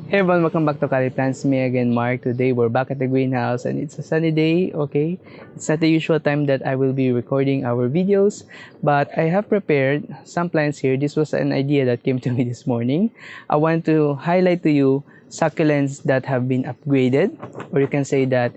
Hey everyone, welcome back to Cali Plants. Me again, Mark. Today we're back at the greenhouse and it's a sunny day, okay? It's not the usual time that I will be recording our videos, but I have prepared some plants here. This was an idea that came to me this morning. I want to highlight to you succulents that have been upgraded, or you can say that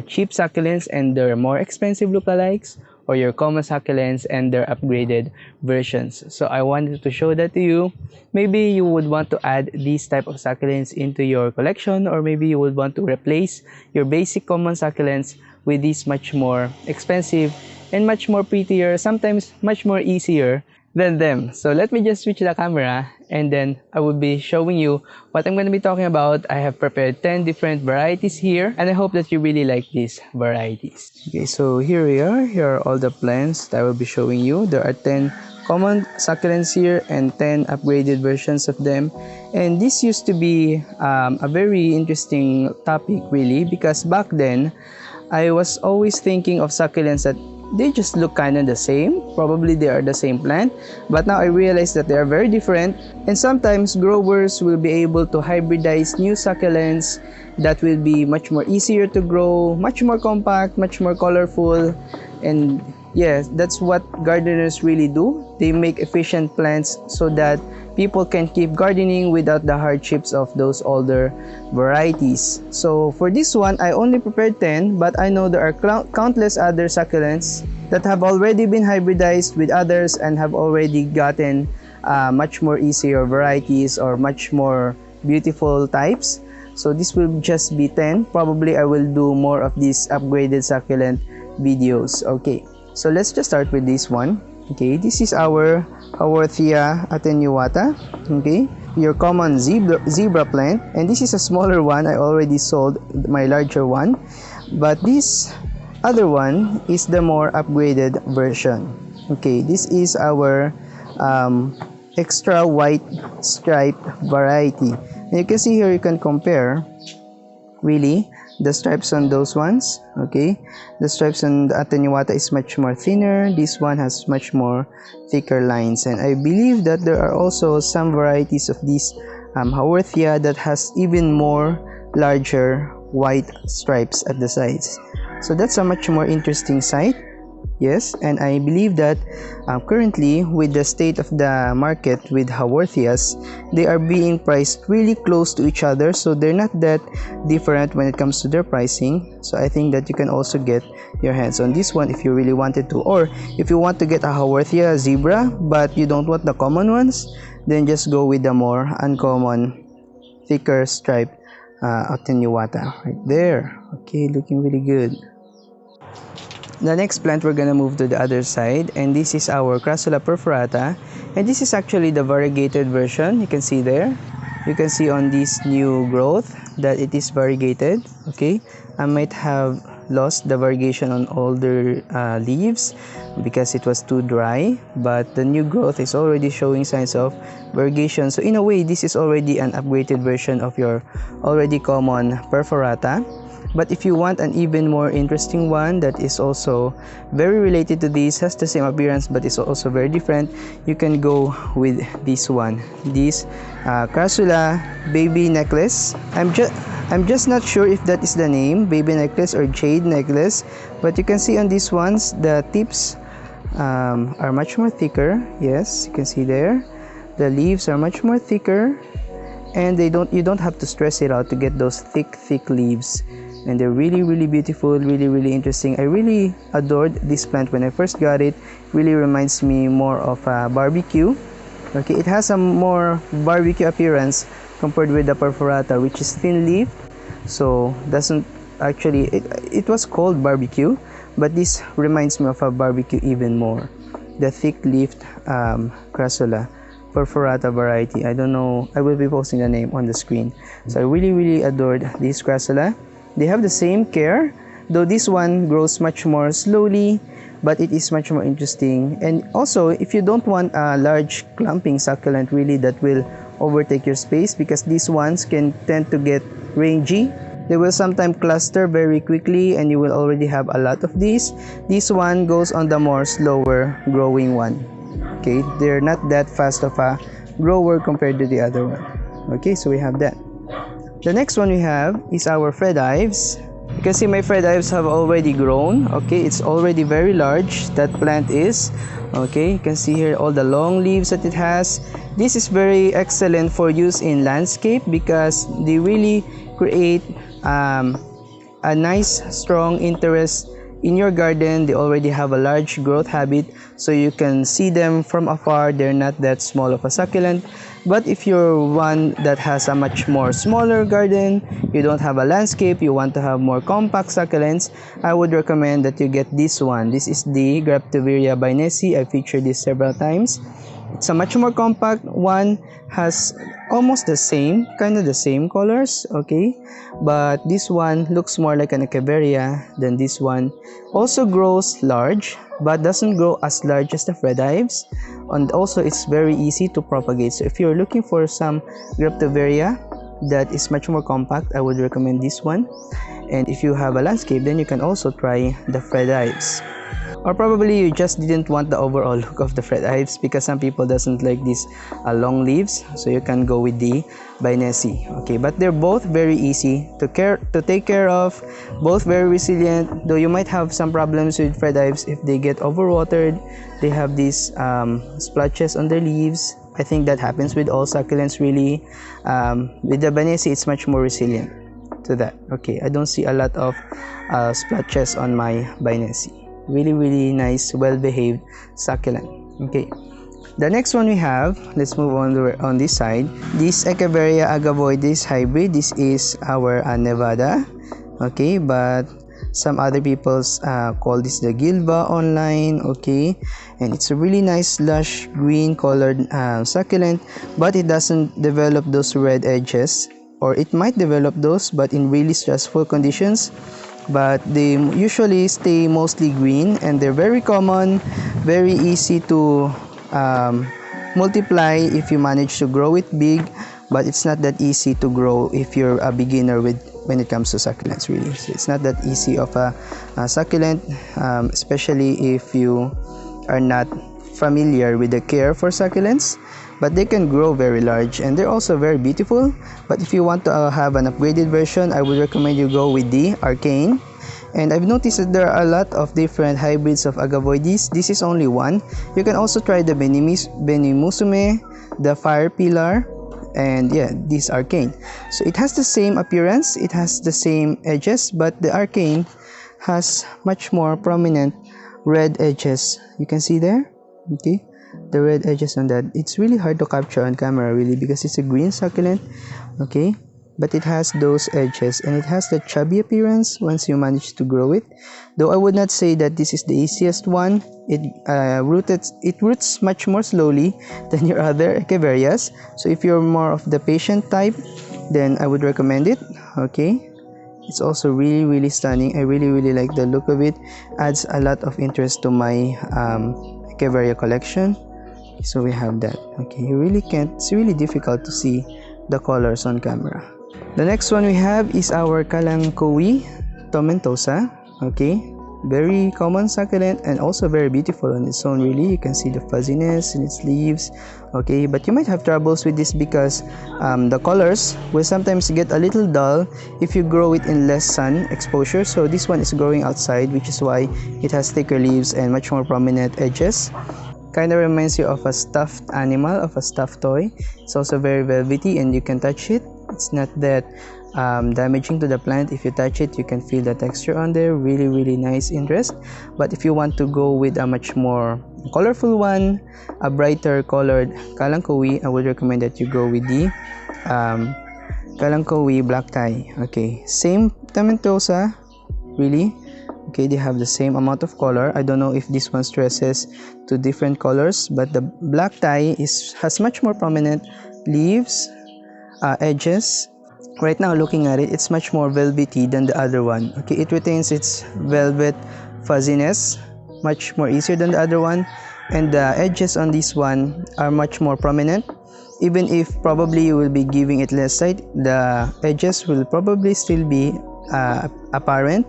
cheap succulents and their more expensive lookalikes, or your common succulents and their upgraded versions. So I wanted to show that to you. Maybe you would want to add these type of succulents into your collection, or maybe you would want to replace your basic common succulents with these much more expensive and much more prettier, sometimes much more easier than them. So let me just switch the camera and then I will be showing you what I'm going to be talking about. I have prepared 10 different varieties here and I hope that you really like these varieties. Okay, so here we are. Here are all the plants that I will be showing you. There are 10 common succulents here and 10 upgraded versions of them. And this used to be a very interesting topic really, because back then I was always thinking of succulents that they just look kind of the same. Probably they are the same plant, but now I realize that they are very different, and sometimes growers will be able to hybridize new succulents that will be much more easier to grow, much more compact, much more colorful. And yes, that's what gardeners really do. They make efficient plants so that people can keep gardening without the hardships of those older varieties. So for this one, I only prepared 10, but I know there are countless other succulents that have already been hybridized with others and have already gotten much more easier varieties or much more beautiful types. So this will just be 10. Probably I will do more of these upgraded succulent videos. Okay, so let's just start with this one. Okay, this is our Haworthia attenuata. Okay, your common zebra plant, and this is a smaller one. I already sold my larger one, but this other one is the more upgraded version. Okay, this is our extra white stripe variety, and you can see here, you can compare really the stripes on those ones. Okay, the stripes on the attenuata is much more thinner. This one has much more thicker lines, and I believe that there are also some varieties of this Haworthia that has even more larger white stripes at the sides. So that's a much more interesting sight. Yes, and I believe that currently, with the state of the market with Haworthias, they are being priced really close to each other, so they're not that different when it comes to their pricing. So I think that you can also get your hands on this one if you really wanted to, or if you want to get a Haworthia zebra but you don't want the common ones, then just go with the more uncommon, thicker striped attenuata right there. Okay, looking really good. The next plant, we're gonna move to the other side, and this is our Crassula perforata, and this is actually the variegated version. You can see there, you can see on this new growth that it is variegated. Okay, I might have lost the variegation on older leaves because it was too dry, but the new growth is already showing signs of variegation. So in a way, this is already an upgraded version of your already common perforata. But if you want an even more interesting one that is also very related to this, has the same appearance but is also very different, you can go with this one, this Crassula baby necklace. I'm just not sure if that is the name, baby necklace or jade necklace, but you can see on these ones the tips are much more thicker. Yes, you can see there the leaves are much more thicker, and you don't have to stress it out to get those thick leaves. And they're really beautiful, really interesting. I really adored this plant when I first got it. Really reminds me more of a barbecue. Okay, it has a more barbecue appearance compared with the perforata, which is thin leaf, so doesn't actually, it was called barbecue, but this reminds me of a barbecue even more. The thick leafed Crassula perforata variety. I don't know, I will be posting the name on the screen. So I really adored this Crassula. They have the same care, though this one grows much more slowly, but it is much more interesting. And also, if you don't want a large clumping succulent really that will overtake your space, because these ones can tend to get rangy, they will sometimes cluster very quickly and you will already have a lot of these. This one goes on the more slower growing one. Okay, they're not that fast of a grower compared to the other one. Okay, so we have that. The next one we have is our Fred Ives. You can see my Fred Ives have already grown. Okay, it's already very large. That plant is. Okay, you can see here all the long leaves that it has. This is very excellent for use in landscape because they really create a nice strong interest in your garden. They already have a large growth habit, so you can see them from afar. They're not that small of a succulent. But if you're one that has a much more smaller garden, you don't have a landscape, you want to have more compact succulents, I would recommend that you get this one. This is the Graptoveria by Nessie. I featured this several times. It's a much more compact one, has almost the same, kind of the same colors, okay? But this one looks more like an Echeveria than this one. Also grows large, but doesn't grow as large as the Fred Ives. And also it's very easy to propagate. So if you're looking for some Graptoveria that is much more compact, I would recommend this one. And if you have a landscape, then you can also try the Fred Ives. Or probably you just didn't want the overall look of the Fred Ives because some people doesn't like these long leaves, so you can go with the by Nessie. Okay, but they're both very easy to take care of, both very resilient. Though you might have some problems with Fred Ives if they get overwatered. They have these splotches on their leaves. I think that happens with all succulents really. With the by Nessie, it's much more resilient to that. Okay, I don't see a lot of splotches on my by Nessie. Really nice, well-behaved succulent. Okay, the next one we have, let's move on this side. This Echeveria agavoides hybrid. This is our Nevada. Okay, but some other people's call this the Gilva online. Okay, and it's a really nice lush green colored succulent, but it doesn't develop those red edges, or it might develop those, but in really stressful conditions. But they usually stay mostly green, and they're very common, very easy to multiply if you manage to grow it big, but it's not that easy to grow if you're a beginner when it comes to succulents really. So it's not that easy of a succulent, especially if you are not familiar with the care for succulents. But they can grow very large, and they're also very beautiful. But if you want to have an upgraded version, I would recommend you go with the Arcane. And I've noticed that there are a lot of different hybrids of agavoides. This is only one. You can also try the Benimusume, the Fire Pillar, and yeah, this Arcane. So it has the same appearance, it has the same edges, but the Arcane has much more prominent red edges. You can see there, okay, the red edges on that. It's really hard to capture on camera really because it's a green succulent, okay, but it has those edges, and it has the chubby appearance once you manage to grow it. Though I would not say that this is the easiest one. It roots much more slowly than your other Echeverias. So if you're more of the patient type, then I would recommend it. Okay, it's also really stunning. I really like the look of it. Adds a lot of interest to my Echeveria collection. So we have that. Okay, you really can't, it's really difficult to see the colors on camera. The next one we have is our Kalanchoe tomentosa. Okay, very common succulent and also very beautiful on its own really. You can see the fuzziness in its leaves. Okay, but you might have troubles with this because the colors will sometimes get a little dull if you grow it in less sun exposure. So this one is growing outside, which is why it has thicker leaves and much more prominent edges. Kind of reminds you of a stuffed animal, of a stuffed toy. It's also very velvety and you can touch it. It's not that damaging to the plant. If you touch it, you can feel the texture on there. Really nice interest. But if you want to go with a much more colorful one, a brighter colored Kalanchoe, I would recommend that you go with the Kalanchoe black tie. Okay, same tomentosa really. Okay, they have the same amount of color. I don't know if this one stresses to different colors, but the black tie has much more prominent leaves, edges. Right now looking at it, it's much more velvety than the other one. Okay, it retains its velvet fuzziness much more easier than the other one, and the edges on this one are much more prominent. Even if probably you will be giving it less light, the edges will probably still be apparent.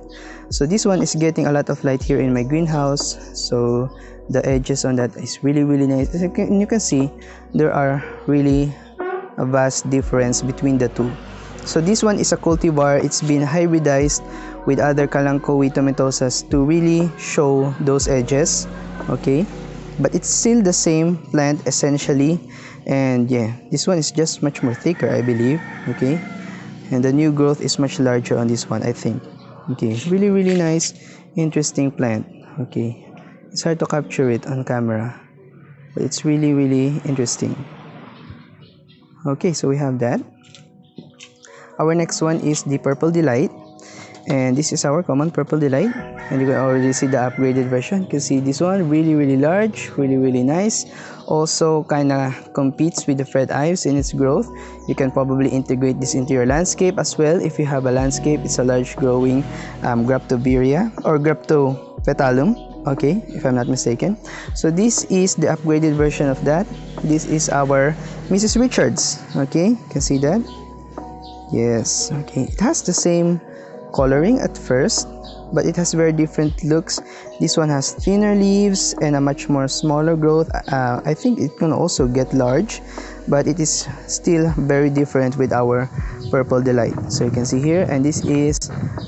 So this one is getting a lot of light here in my greenhouse, so the edges on that is really nice. As you can see, there are really a vast difference between the two. So this one is a cultivar. It's been hybridized with other Kalanchoe tomentosas to really show those edges, okay? But it's still the same plant essentially, and yeah, this one is just much more thicker, I believe, okay? And the new growth is much larger on this one, I think. Okay, really nice, interesting plant. Okay, it's hard to capture it on camera, but it's really interesting. Okay, so we have that. Our next one is the Purple Delight, and this is our common Purple Delight, and you can already see the upgraded version. You can see this one really large, really nice. Also kinda competes with the Fred Ives in its growth. You can probably integrate this into your landscape as well. If you have a landscape, it's a large growing Graptoveria or Graptopetalum, okay, if I'm not mistaken. So this is the upgraded version of that. This is our Mrs. Richards, okay, you can see that. Yes, okay, it has the same coloring at first, but it has very different looks. This one has thinner leaves and a much more smaller growth. I think it can also get large, but it is still very different with our Purple Delight. So you can see here, and this is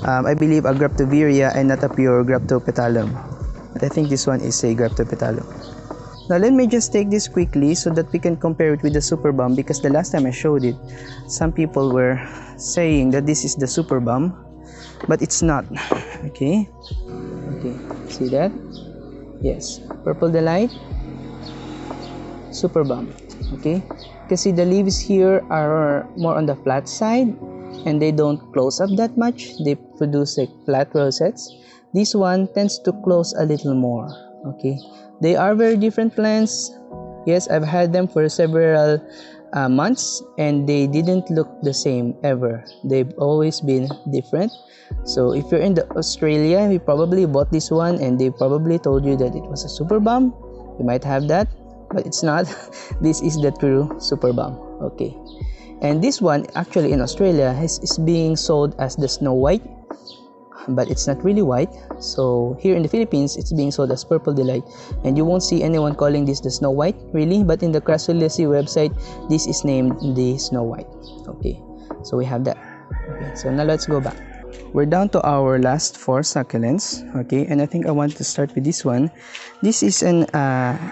I believe a Graptoveria and not a pure Graptopetalum, but I think this one is a Graptopetalum. Now let me just take this quickly so that we can compare it with the Super Bomb, because the last time I showed it, some people were saying that this is the Super Bomb, but it's not. Okay, see that? Yes, Purple Delight, Super Bomb. Okay, you can see the leaves here are more on the flat side and they don't close up that much. They produce like flat rosettes. This one tends to close a little more. Okay, they are very different plants. Yes, I've had them for several months and they didn't look the same ever. They've always been different. So if you're in Australia, you probably bought this one and they probably told you that it was a Super Bomb. You might have that, but it's not. This is the true Super Bomb. Okay, and this one actually in Australia is being sold as the Snow White, but it's not really white. So here in the Philippines, it's being sold as Purple Delight, and you won't see anyone calling this the Snow White really, but in the Crassula website, this is named the Snow White. Okay, so we have that. Okay, so now let's go back. We're down to our last 4 succulents, okay, and I think I want to start with this one. This is an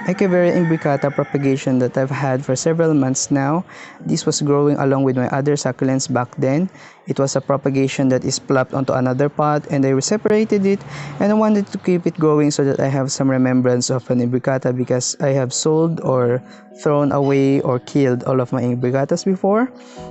Echeveria imbricata propagation that I've had for several months now. This was growing along with my other succulents back then. It was a propagation that is plopped onto another pot, and I separated it, and I wanted to keep it growing so that I have some remembrance of an imbricata, because I have sold or thrown away or killed all of my imbricatas before.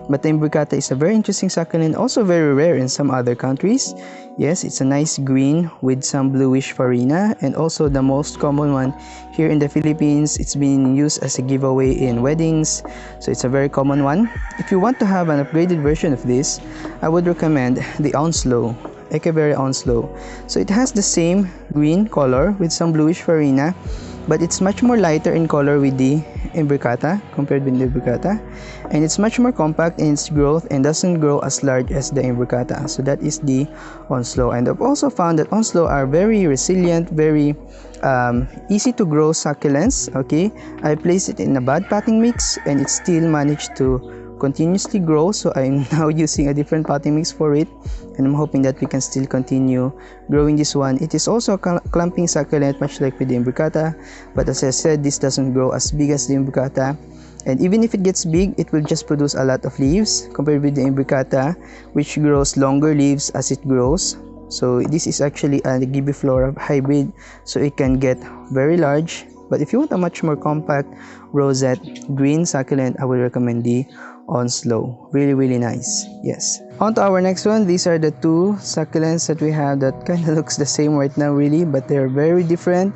But the imbricata is a very interesting succulent, also very rare in some other countries. Yes, it's a nice green with some bluish farina, and also the most common one here in the Philippines. It's being used as a giveaway in weddings, so it's a very common one. If you want to have an upgraded version of this, I would recommend the Onslow, Echeveria Onslow. So it has the same green color with some bluish farina, but it's much more lighter in color with the imbricata compared with the imbricata, and it's much more compact in its growth and doesn't grow as large as the imbricata. So that is the Onslow, and I've also found that Onslow are very resilient, very easy to grow succulents. Okay, I placed it in a bud potting mix and it still managed to continuously grow, so I'm now using a different potting mix for it, and I'm hoping that we can still continue growing this one. It is also a clumping succulent, much like with the imbricata, but as I said, this doesn't grow as big as the imbricata, and even if it gets big, it will just produce a lot of leaves compared with the imbricata, which grows longer leaves as it grows. So this is actually a gibiflora hybrid, so it can get very large. But if you want a much more compact rosette green succulent, I would recommend the Onslow. Really nice. Yes. On to our next one. These are the 2 succulents that we have that kind of looks the same right now really, but they're very different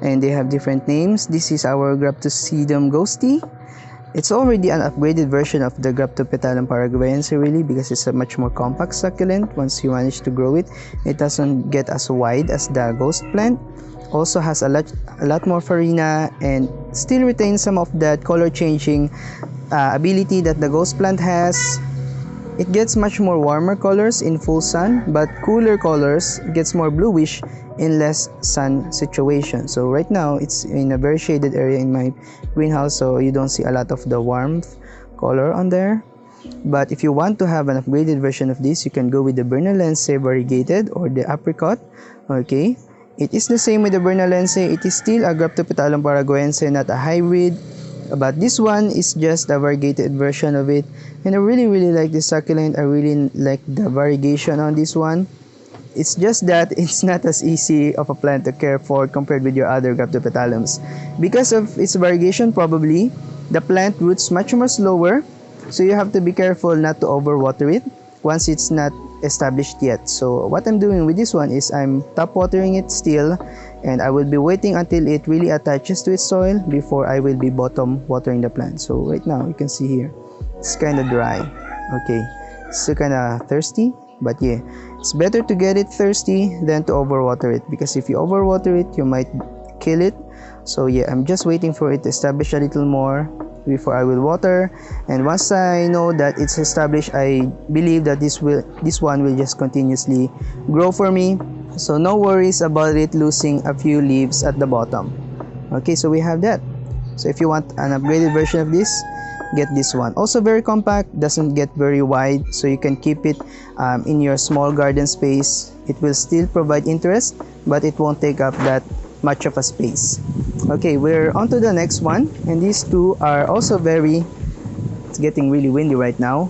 and they have different names. This is our Graptosedum ghosty. It's already an upgraded version of the Graptopetalum paraguayense really, because it's a much more compact succulent. Once you manage to grow it, it doesn't get as wide as the ghost plant. Also has a lot more farina and still retains some of that color changing ability that the ghost plant has. It gets much more warmer colors in full sun, but cooler colors gets more bluish in less sun situation. So right now it's in a very shaded area in my greenhouse, so you don't see a lot of the warmth color on there. But if you want to have an upgraded version of this, you can go with the Bernalense Variegated or the Apricot. Okay, it is the same with the Bernalense. It is still a Graptopetalum paraguayense, not a hybrid. But this one is just a variegated version of it. And I really like the succulent. I really like the variegation on this one. It's just that it's not as easy of a plant to care for compared with your other Graptopetalums. Because of its variegation, probably, the plant roots much more slower. So you have to be careful not to overwater it once it's not established yet. So what I'm doing with this one is I'm top watering it still, and I will be waiting until it really attaches to its soil before I will be bottom watering the plant. So right now you can see here it's kind of dry. Okay, it's still kind of thirsty, but yeah, it's better to get it thirsty than to overwater it, because if you overwater it you might kill it. So yeah, I'm just waiting for it to establish a little more before I will water, and once I know that it's established, I believe that this one will just continuously grow for me, so no worries about it losing a few leaves at the bottom. Okay, so we have that. So if you want an upgraded version of this, get this one. Also very compact, doesn't get very wide, so you can keep it in your small garden space. It will still provide interest, but it won't take up that much of a space. Okay, we're on to the next one, and these two are also very, it's getting really windy right now,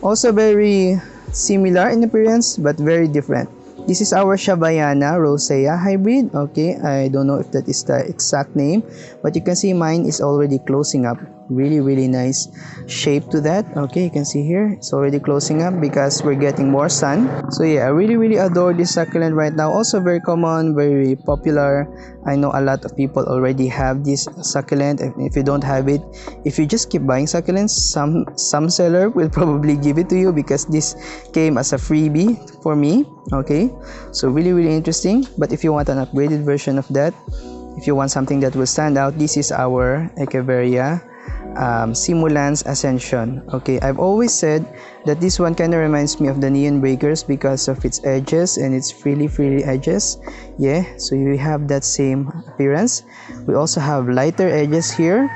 also very similar in appearance but very different. This is our Shavayana rosea hybrid. Okay, I don't know if that is the exact name, but you can see mine is already closing up. Really nice shape to that. Okay, you can see here it's already closing up because we're getting more sun. So yeah, I really adore this succulent right now. Also very common, very popular. I know a lot of people already have this succulent. If you don't have it, if you just keep buying succulents, some seller will probably give it to you, because this came as a freebie for me. Okay, so really interesting. But if you want an upgraded version of that, if you want something that will stand out, this is our Echeveria Simulans Ascension. Okay, I've always said that this one kind of reminds me of the Neon Breakers because of its edges and its frilly edges. Yeah, so you have that same appearance. We also have lighter edges here,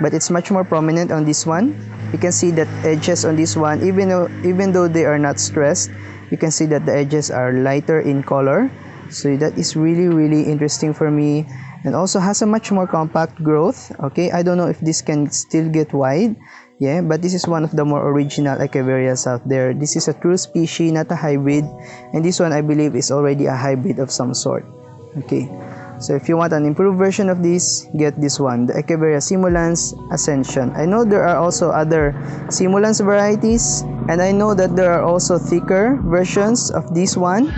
but it's much more prominent on this one. You can see that edges on this one, even though they are not stressed, you can see that the edges are lighter in color. So that is really interesting for me, and also has a much more compact growth. Okay, I don't know if this can still get wide. Yeah, but this is one of the more original Echeverias out there. This is a true species, not a hybrid, and this one I believe is already a hybrid of some sort. Okay, so if you want an improved version of this, get this one, the Echeveria Simulans Ascension. I know there are also other Simulans varieties, and I know that there are also thicker versions of this one.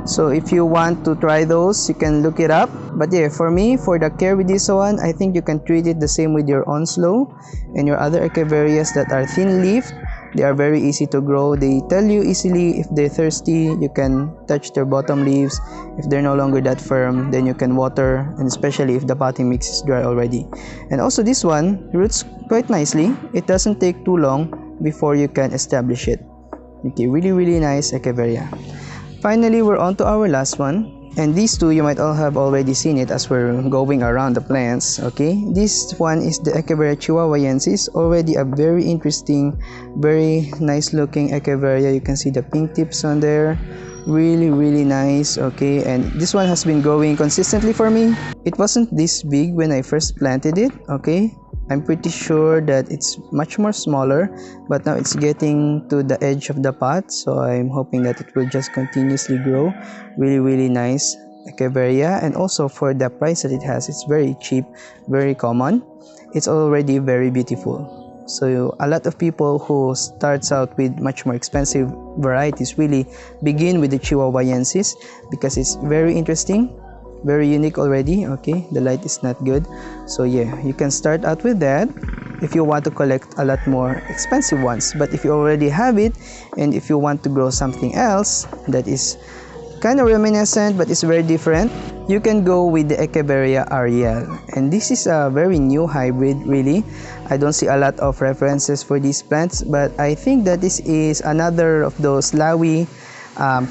So if you want to try those, you can look it up. But yeah, for me, for the care with this one, I think you can treat it the same with your Onslow and your other Echeverias that are thin leaf. They are very easy to grow. They tell you easily if they're thirsty. You can touch their bottom leaves. If they're no longer that firm, then you can water, and especially if the potting mix is dry already. And also this one roots quite nicely. It doesn't take too long before you can establish it. Okay, really nice Echeveria. Finally, we're on to our last one, and these two you might all have already seen it as we're going around the plants. Okay, this one is the Echeveria chihuahuayensis, already a very interesting, very nice looking Echeveria. You can see the pink tips on there, really nice. Okay, and this one has been growing consistently for me. It wasn't this big when I first planted it. Okay, I'm pretty sure that it's much more smaller, but now it's getting to the edge of the pot, so I'm hoping that it will just continuously grow. Really nice Echeveria, and also for the price that it has, it's very cheap, very common. It's already very beautiful. So a lot of people who starts out with much more expensive varieties really begin with the chihuahuayensis because it's very interesting, very unique already. Okay, the light is not good, so yeah, you can start out with that if you want to collect a lot more expensive ones. But if you already have it, and if you want to grow something else that is kind of reminiscent but it's very different, you can go with the Echeveria Ariel. And this is a very new hybrid. Really, I don't see a lot of references for these plants, but I think that this is another of those Lawi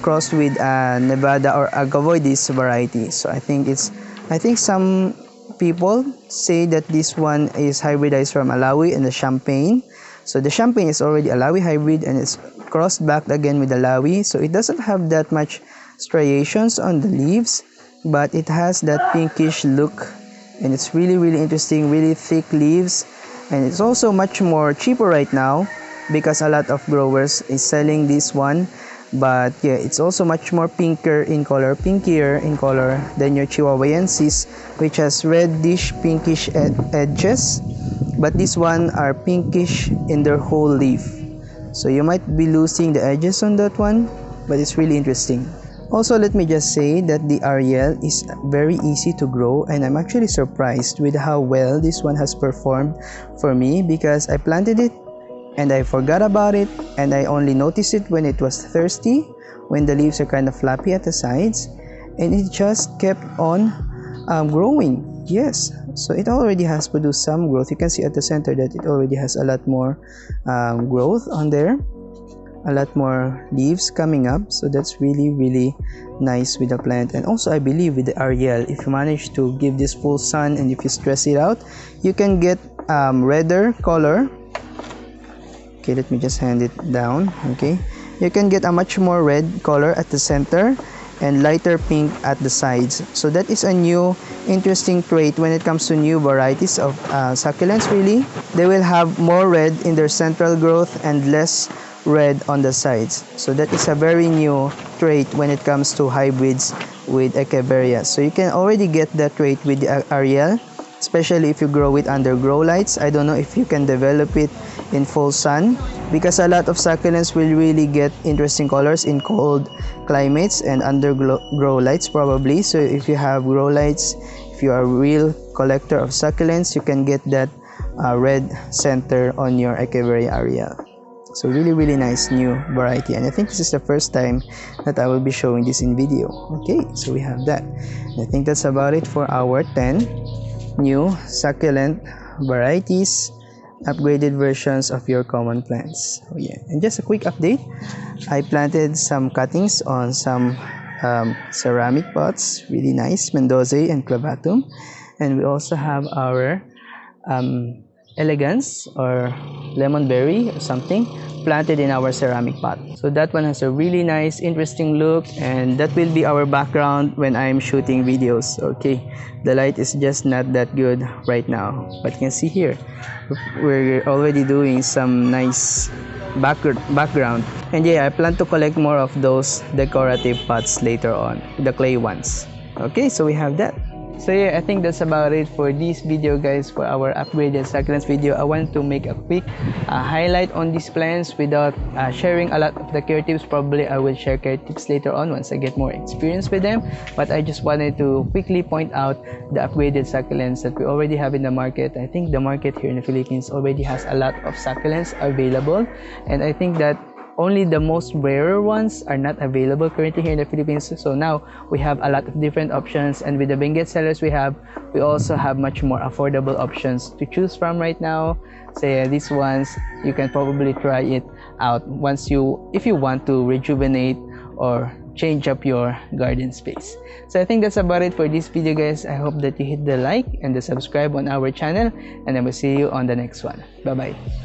crossed with Nevada or agavoides variety. So I think some people say that this one is hybridized from Malawi and the Champagne. So the champagne is already a Lawi hybrid and it's crossed back again with the Lawi. So it doesn't have that much striations on the leaves, but it has that pinkish look, and it's really interesting, really thick leaves. And it's also much more cheaper right now because a lot of growers is selling this one. But yeah, it's also much more pinkier in color than your Chihuahuensis, which has reddish pinkish edges, but this one are pinkish in their whole leaf. So you might be losing the edges on that one, but it's really interesting. Also, let me just say that the Ariel is very easy to grow, and I'm actually surprised with how well this one has performed for me, because I planted it and I forgot about it, and I only noticed it when it was thirsty, when the leaves are kind of flappy at the sides, and it just kept on growing. Yes, so it already has produced some growth. You can see at the center that it already has a lot more growth on there, a lot more leaves coming up. So that's really nice with the plant. And also, I believe with the Ariel, if you manage to give this full sun and if you stress it out, you can get redder color. Okay, let me just hand it down. Okay, you can get a much more red color at the center and lighter pink at the sides. So that is a new interesting trait when it comes to new varieties of succulents. Really, they will have more red in their central growth and less red on the sides. So that is a very new trait when it comes to hybrids with Echeveria. So you can already get that trait with the Ariel, especially if you grow it under grow lights. I don't know if you can develop it in full sun, because a lot of succulents will really get interesting colors in cold climates and under grow lights probably. So if you have grow lights, if you are a real collector of succulents, you can get that red center on your Echeveria Ariel. So really nice new variety, and I think this is the first time that I will be showing this in video. Okay, so we have that. And I think that's about it for our 10 new succulent varieties, upgraded versions of your common plants. Oh yeah, and just a quick update, I planted some cuttings on some ceramic pots, really nice, Mendoza and clavatum. And we also have our elegance or lemon berry or something planted in our ceramic pot. So that one has a really nice interesting look, and that will be our background when I'm shooting videos. Okay, the light is just not that good right now, but you can see here we're already doing some nice background. And yeah, I plan to collect more of those decorative pots later on, the clay ones. Okay, so we have that. So yeah, I think that's about it for this video, guys, for our upgraded succulents video. I want to make a quick highlight on these plants without sharing a lot of the care tips. Probably I will share care tips later on once I get more experience with them, but I just wanted to quickly point out the upgraded succulents that we already have in the market. I think the market here in the Philippines already has a lot of succulents available, and I think that only the most rarer ones are not available currently here in the Philippines. So now we have a lot of different options, and with the Benguet sellers we also have much more affordable options to choose from right now. So yeah, these ones you can probably try it out if you want to rejuvenate or change up your garden space. So I think that's about it for this video, guys. I hope that you hit the like and the subscribe on our channel, and I will see you on the next one. Bye bye.